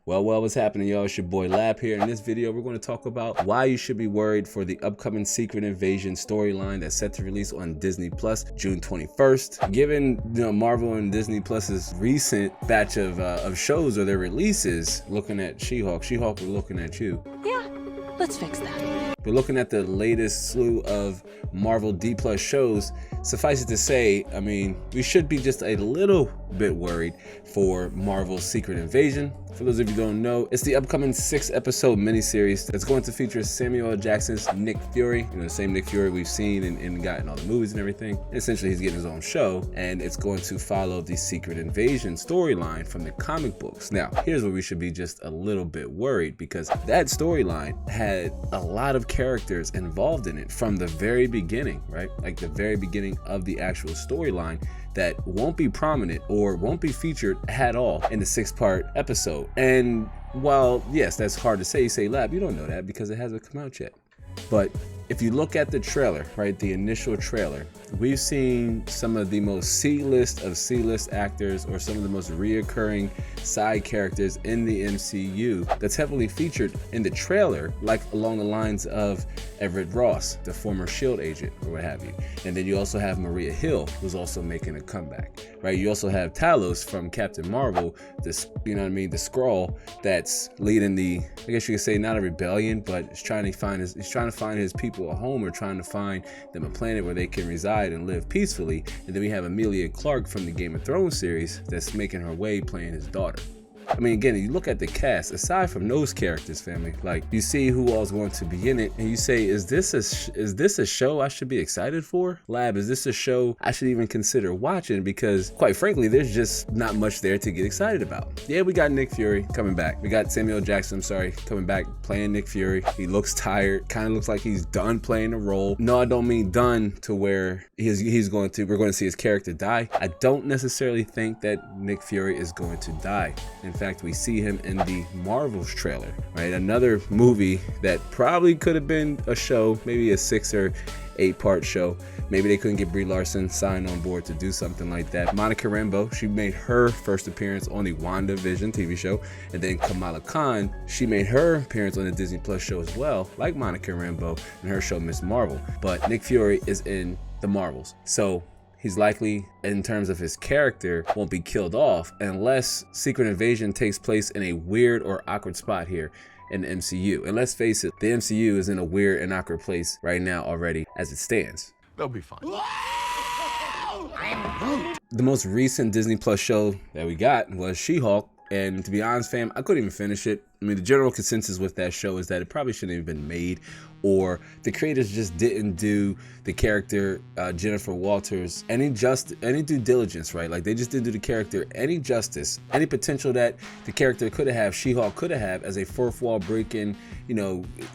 Well, what's happening, y'all? It's your boy Lab here. In this video, we're going to talk about why you should be worried for the upcoming Secret Invasion storyline that's set to release on Disney Plus June 21st. Given Marvel and Disney Plus's recent batch of shows or their releases, looking at She-Hulk, we're looking at you. Yeah, let's fix that. We're looking at the latest slew of Marvel D Plus shows. Suffice it to say, I mean, we should be just a little bit worried for Marvel's Secret Invasion. For those of you who don't know, it's the upcoming 6-episode miniseries that's going to feature Samuel L. Jackson's Nick Fury, the same Nick Fury we've seen and gotten all the movies and everything. And essentially, he's getting his own show, and it's going to follow the Secret Invasion storyline from the comic books. Now, here's where we should be just a little bit worried, because that storyline had a lot of characters involved in it from the very beginning, right? Like the very beginning of the actual storyline that won't be prominent or won't be featured at all in the 6-part episode. And while, yes, that's hard to say, you say, Lab, you don't know that because it hasn't come out yet. But if you look at the trailer, right, the initial trailer, we've seen some of the most C-list of C-list actors or some of the most reoccurring side characters in the MCU that's heavily featured in the trailer, like along the lines of Everett Ross, the former S.H.I.E.L.D. agent or what have you. And then you also have Maria Hill, who's also making a comeback, right? You also have Talos from Captain Marvel, this, the Skrull that's leading the, I guess you could say, not a rebellion, but he's trying to find his people a home, or trying to find them a planet where they can reside and live peacefully. And then we have Emilia Clarke from the Game of Thrones series that's making her way playing his daughter. I mean, again, you look at the cast, aside from those characters, family, like you see who all's going to be in it, and you say, is this a show I should be excited for? Lab, is this a show I should even consider watching? Because quite frankly, there's just not much there to get excited about. Yeah, we got Nick Fury coming back. We got Samuel Jackson, coming back playing Nick Fury. He looks tired, kind of looks like he's done playing the role. No, I don't mean done to where we're going to see his character die. I don't necessarily think that Nick Fury is going to die. In fact, we see him in the Marvels trailer, right? Another movie that probably could have been a show, maybe a 6 or 8-part show. Maybe they couldn't get Brie Larson signed on board to do something like that. Monica Rambeau, she made her first appearance on the WandaVision TV show. And then Kamala Khan, she made her appearance on the Disney Plus show as well, like Monica Rambeau in her show Ms. Marvel. But Nick Fury is in the Marvels. So he's likely, in terms of his character, won't be killed off unless Secret Invasion takes place in a weird or awkward spot here in the MCU. And let's face it, the MCU is in a weird and awkward place right now already as it stands. They'll be fine. The most recent Disney Plus show that we got was She-Hulk. And to be honest, fam, I couldn't even finish it. I mean, the general consensus with that show is that it probably shouldn't have been made, or the creators just didn't do the character Jennifer Walters any due diligence, right? Like, they just didn't do the character any justice, any potential that the character could have, She-Hulk could have as a fourth wall breaking,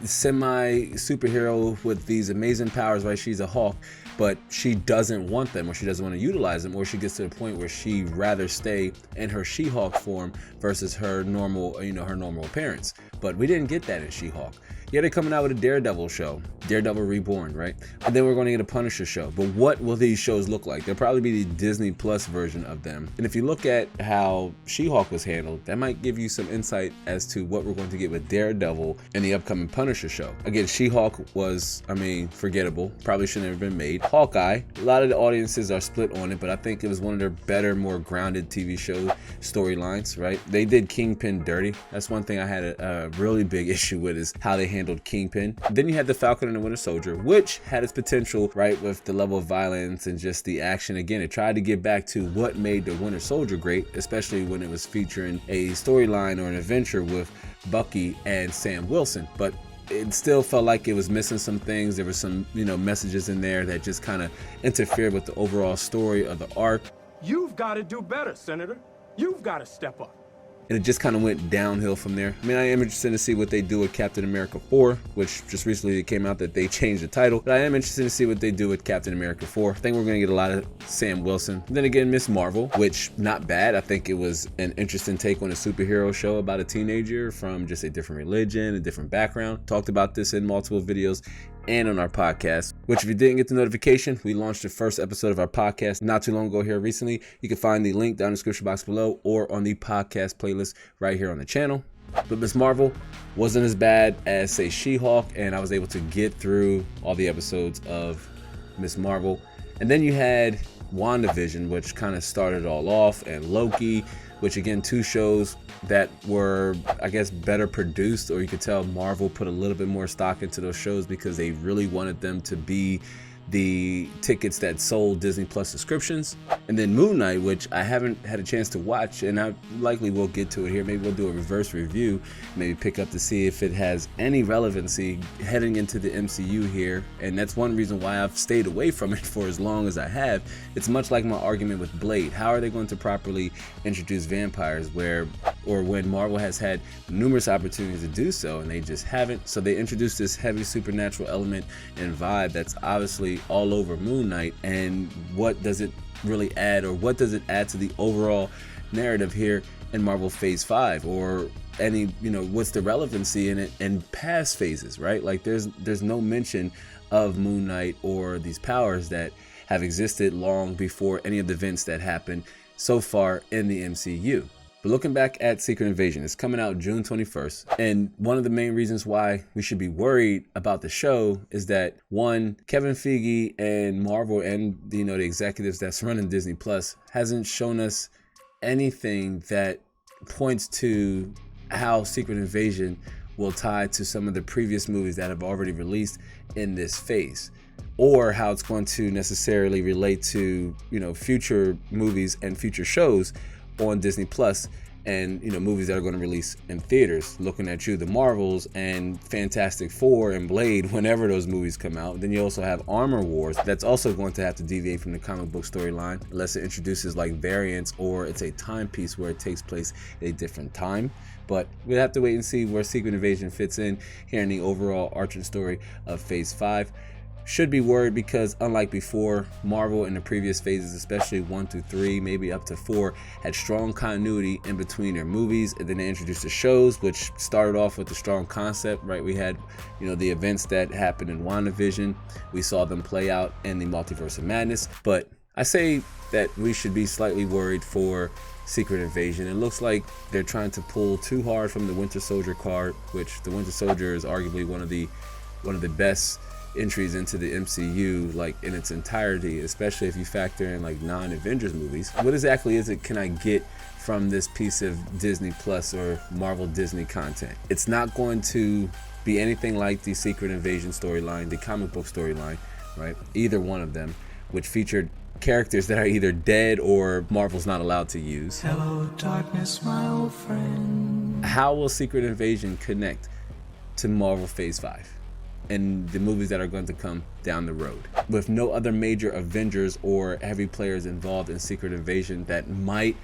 semi superhero with these amazing powers, right? She's a Hulk, but she doesn't want them, or she doesn't want to utilize them, or she gets to the point where she'd rather stay in her She-Hulk form versus her normal, her normal appearance. But we didn't get that in She-Hulk. Yeah, they're coming out with a Daredevil show, Daredevil Reborn, right? And then we're going to get a Punisher show. But what will these shows look like? They'll probably be the Disney Plus version of them. And if you look at how She-Hulk was handled, that might give you some insight as to what we're going to get with Daredevil and the upcoming Punisher show. Again, She-Hulk was, forgettable. Probably shouldn't have been made. Hawkeye, a lot of the audiences are split on it, but I think it was one of their better, more grounded TV show storylines, right? They did Kingpin dirty. That's one thing I had a really big issue with, is how they handled Kingpin. Then you had the Falcon and the Winter Soldier, which had its potential, right, with the level of violence and just the action. Again, it tried to get back to what made the Winter Soldier great, especially when it was featuring a storyline or an adventure with Bucky and Sam Wilson. But it still felt like it was missing some things. There were some, messages in there that just kind of interfered with the overall story of the arc. You've got to do better, Senator. You've got to step up. And it just kind of went downhill from there. I mean, I am interested to see what they do with Captain America 4, which just recently came out that they changed the title. But I am interested to see what they do with Captain America 4. I think we're going to get a lot of Sam Wilson. And then again, Ms. Marvel, which not bad. I think it was an interesting take on a superhero show about a teenager from just a different religion, a different background. Talked about this in multiple videos and on our podcast, which if you didn't get the notification, we launched the first episode of our podcast not too long ago here recently. You can find the link down in the description box below or on the podcast playlist right here on the channel. But Ms. Marvel wasn't as bad as, say, She-Hulk, and I was able to get through all the episodes of Ms. Marvel. And then you had WandaVision, which kind of started it all off, and Loki, which again, 2 shows that were, I guess, better produced, or you could tell Marvel put a little bit more stock into those shows because they really wanted them to be the tickets that sold Disney Plus subscriptions. And then Moon Knight, which I haven't had a chance to watch, and I likely will get to it here. Maybe we'll do a reverse review, maybe pick up to see if it has any relevancy heading into the MCU here. And that's one reason why I've stayed away from it for as long as I have. It's much like my argument with Blade. How are they going to properly introduce vampires when Marvel has had numerous opportunities to do so and they just haven't? So they introduced this heavy supernatural element and vibe that's obviously all over Moon Knight. And what does it really add, or what does it add to the overall narrative here in Marvel Phase 5, or any, what's the relevancy in it in past phases, right? Like there's no mention of Moon Knight or these powers that have existed long before any of the events that happened so far in the MCU. But looking back at Secret Invasion, it's coming out June 21st. And one of the main reasons why we should be worried about the show is that, one, Kevin Feige and Marvel and the executives that's running Disney Plus hasn't shown us anything that points to how Secret Invasion will tie to some of the previous movies that have already released in this phase, or how it's going to necessarily relate to, future movies and future shows on Disney Plus, and movies that are going to release in theaters. Looking at the Marvels and Fantastic Four and Blade, whenever those movies come out. Then you also have Armor Wars, that's also going to have to deviate from the comic book storyline unless it introduces like variants, or it's a timepiece where it takes place at a different time. But we'll have to wait and see where Secret Invasion fits in here in the overall arching story of Phase 5. Should be worried because, unlike before, Marvel in the previous phases, especially 1 through 3, maybe up to 4, had strong continuity in between their movies, and then they introduced the shows, which started off with a strong concept, right? We had, the events that happened in WandaVision. We saw them play out in the Multiverse of Madness. But I say that we should be slightly worried for Secret Invasion. It looks like they're trying to pull too hard from the Winter Soldier card, which the Winter Soldier is arguably one of the best entries into the MCU, like in its entirety, especially if you factor in like non-Avengers movies. What exactly can I get from this piece of Disney Plus or Marvel Disney content? It's not going to be anything like the Secret Invasion storyline, the comic book storyline, right? Either one of them, which featured characters that are either dead or Marvel's not allowed to use. Hello, darkness, my old friend. How will Secret Invasion connect to Marvel Phase 5 and the movies that are going to come down the road? With no other major Avengers or heavy players involved in Secret Invasion, that might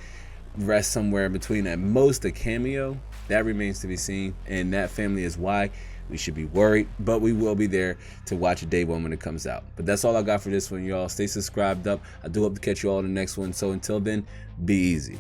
rest somewhere between at most a cameo. That remains to be seen, and that family is why we should be worried, but we will be there to watch it day one when it comes out. But that's all I got for this one, y'all. Stay subscribed up. I do hope to catch you all in the next one. So until then, be easy.